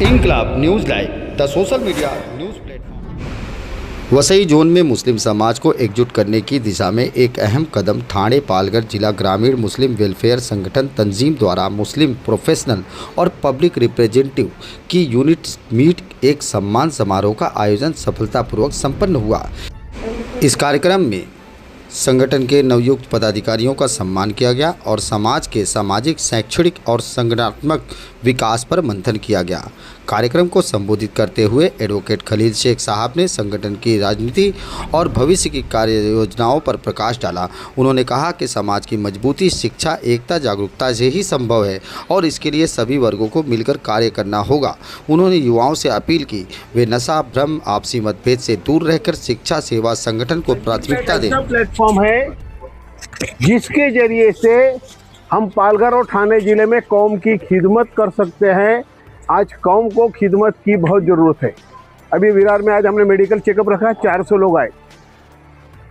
Inquilab news live, the social media news platform. Vasai zone में मुस्लिम समाज को एकजुट करने की दिशा में एक अहम कदम ठाणे पालघर जिला ग्रामीण मुस्लिम वेलफेयर संगठन तंजीम द्वारा मुस्लिम प्रोफेशनल और पब्लिक रिप्रेजेंटेटिव की यूनिट मीट एक सम्मान समारोह का आयोजन सफलतापूर्वक संपन्न हुआ। इस कार्यक्रम में संगठन के नवयुक्त पदाधिकारियों का सम्मान किया गया और समाज के सामाजिक, शैक्षणिक और संगठनात्मक विकास पर मंथन किया गया। कार्यक्रम को संबोधित करते हुए एडवोकेट खलील शेख साहब ने संगठन की राजनीति और भविष्य की कार्य योजनाओं पर प्रकाश डाला। उन्होंने कहा कि समाज की मजबूती शिक्षा, एकता, जागरूकता से ही संभव है और इसके लिए सभी वर्गों को मिलकर कार्य करना होगा। उन्होंने युवाओं से अपील की वे नशा, भ्रम, आपसी मतभेद से दूर रहकर शिक्षा, सेवा, संगठन को प्राथमिकता दें। प्लेटफॉर्म है जिसके जरिए से हम पालघर और ठाणे जिले में कौम की खिदमत कर सकते हैं। आज कौम को खिदमत की बहुत ज़रूरत है। अभी विरार में आज हमने मेडिकल चेकअप रखा, 400 लोग आए।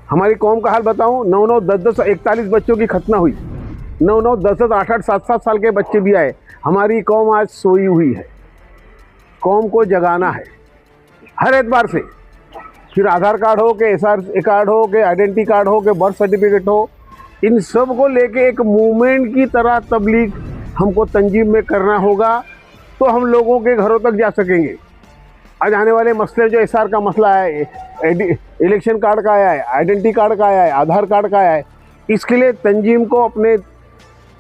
हमारी कौम का हाल बताऊं, 9-9, 10-10, 41 बच्चों की खतना हुई। 9-9, 10-10, 8-8, 7-7 साल के बच्चे भी आए। हमारी कौम आज सोई हुई है। कौम को जगाना है हर एतबार से। फिर आधार कार्ड हो के SR कार्ड हो के आइडेंटिटी कार्ड हो के बर्थ सर्टिफिकेट हो, इन सब को लेके एक मूवमेंट की तरह तबलीग हमको तंजीम में करना होगा, तो हम लोगों के घरों तक जा सकेंगे। आज आने वाले मसले जो SR का मसला है, इलेक्शन कार्ड का आया है, आइडेंटिटी कार्ड का आया है, आधार कार्ड का आया है, इसके लिए तंजीम को अपने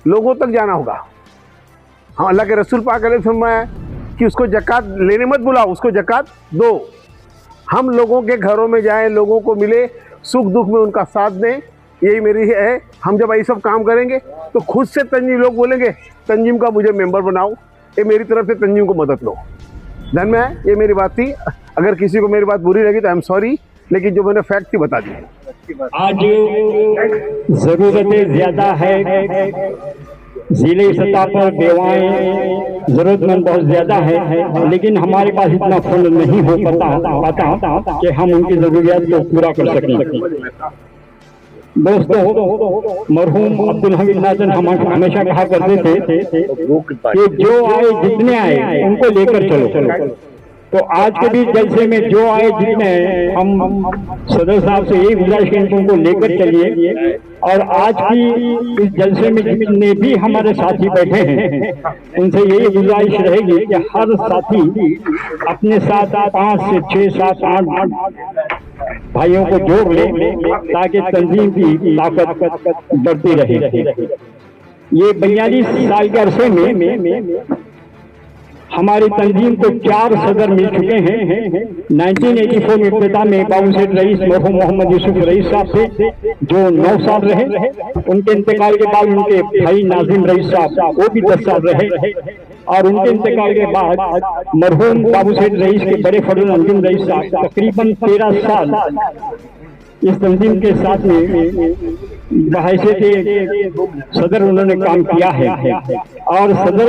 लोगों तक जाना होगा। हाँ, अल्लाह के रसूल पाक ने फरमाया कि उसको ज़कात लेने मत बुलाओ, उसको ज़कात दो। हम लोगों के घरों में जाएं, लोगों को मिले, सुख दुख में उनका साथ दें, यही मेरी है। हम जब ये सब काम करेंगे तो खुद से तंजीम लोग बोलेंगे तंजीम का मुझे मेंबर बनाओ, ये मेरी तरफ से तंजीम को मदद लो। धन में है, ये मेरी बात थी। अगर किसी को मेरी बात बुरी लगी तो आई एम सॉरी, लेकिन जो मैंने फैक्ट थी बता दी। आज ज़रूरतें ज़्यादा है, जिले सतह पर बेवाएं जरूरतमंद बहुत ज़्यादा है, लेकिन हमारे पास इतना फंड नहीं हो पाता कि हम उनकी ज़रूरियात को पूरा कर सकें। दोस्तों, मरहूम अब्दुल हमीद नाज़र हमेशा कहा करते थे कि जो आए जितने आए उनको लेकर चलो। तो आज के भी जलसे में जो आए जितने, हम सदर साहब से यही गुजारिश करें कि उनको लेकर चलिए। और आज की इस जलसे में जितने भी हमारे साथी बैठे हैं उनसे यही गुजारिश रहेगी कि हर साथी अपने साथ 5 से 6, 7, 8 भाइयों को जोड़ ले ताकि तंजीम की ताकत बढ़ती रहे। ये 42 साल के अरसे में हमारी तंजीम को 4 सदर मिल चुके हैं। 1984 में इब्तिदा में बाबू सेठ रईस, मरहूम मोहम्मद यूसुफ रईस साहब से जो 9 साल रहे। उनके इंतकाल के बाद उनके भाई नाजिम रईस साहब वो भी 10 साल रहे। और उनके इंतकाल के बाद मरहूम बाबू सेठ रईस के बड़े फर्जंद अंजुम रईस साहब तकरीबन 13 साल इस तंजीम के साथ में बहैसियत सदर उन्होंने काम किया है। और सदर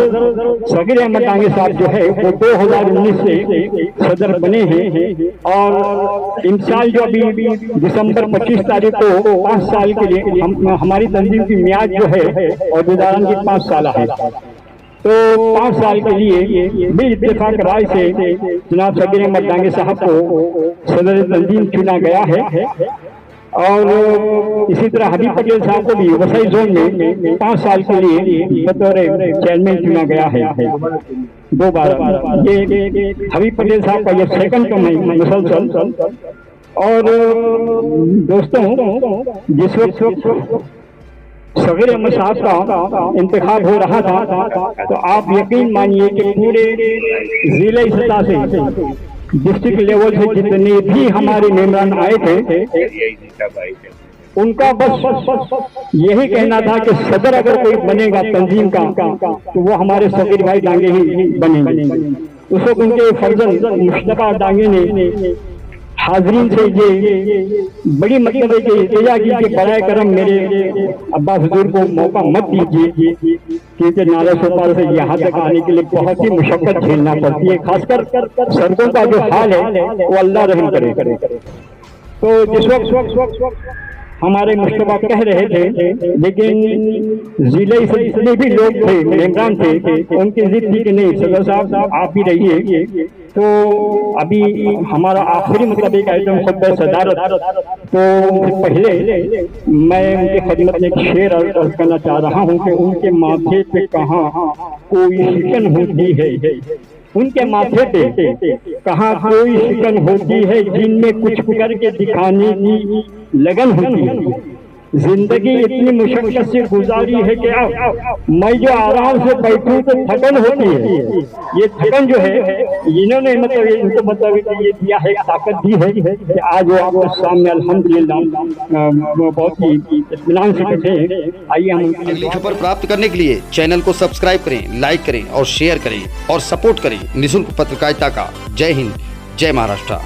सगीर अहमद डांगे साहब जो है वो 2019 से सदर बने हैं। और इन साल जो अभी दिसंबर 25 तारीख को 5 साल के लिए हमारी तंजीम की मियाद जो है और गुजारान की 5 साल है, तो 5 साल के लिए भी इत्तेफाक राय से जनाब सगीर अहमद डांगे साहब को सदर तंजीम चुना गया है। और इसी तरह हबीब पटेल साहब को भी वसई जोन में 5 साल के लिए बतौर चेयरमैन चुना गया है 2 बार। ये हबीब पटेल साहब का ये सेकंड टर्म है मुसलसल। और दोस्तों, जिस वक्त सगीर अहमद साहब का इंतखाब हो रहा था तो आप यकीन मानिए कि पूरे जिले सतह से, डिस्ट्रिक्ट लेवल से जितने भी हमारे मेहमान आए थे उनका बस यही कहना था कि सदर अगर कोई बनेगा तंजीम का तो वो हमारे सगीर भाई डांगे ही बनेंगे। उस वक्त उनके फर्जंद मुश्तफा डांगे ने हाजरीन से ये बड़ी मतलब है कि इल्तिजा की कि बराए करम मेरे अब्बा हुजूर को मौका मत दीजिए, क्योंकि नाला सोपाल से यहाँ तक आने के लिए बहुत ही मुशक्कत झेलना पड़ती है। खासकर सड़कों का जो हाल है वो अल्लाह रहम करे। तो जिस वक्त हमारे मुस्तफा कह रहे थे, लेकिन जिले से जितने भी लोग थे, मेंबरान थे, उनकी जिद थी कि नहीं सदर साहब आप ही रहिए। तो अभी हमारा आखिरी मतलब एक आइटम खुतबा सदारत, तो उनसे पहले मैं उनकी खिदमत में एक शेर अर्ज करना चाह रहा हूँ कि उनके माथे पे कहाँ कोई शिकन होती है, उनके माथे पे कहाँ कोई शिकन होती है, जिनमें कुछ करके दिखाने की लगन होती है। जिंदगी इतनी मुश्किल से गुजारी है कि अब मैं जो आराम से बैठूं तो थकन होती है। ये थकन जो है इन्होंने मतलब इनको मतलब ये दिया है, ताकत दी है कि आज वो आपके सामने अल्हम्दुलिल्लाह बहुत ही इत्मीनान से बैठे हैं। आइए हम अगली खबर प्राप्त करने के लिए चैनल को सब्सक्राइब करें, लाइक करें और शेयर करें और सपोर्ट करें निःशुल्क पत्रकारिता का। जय हिंद, जय महाराष्ट्र।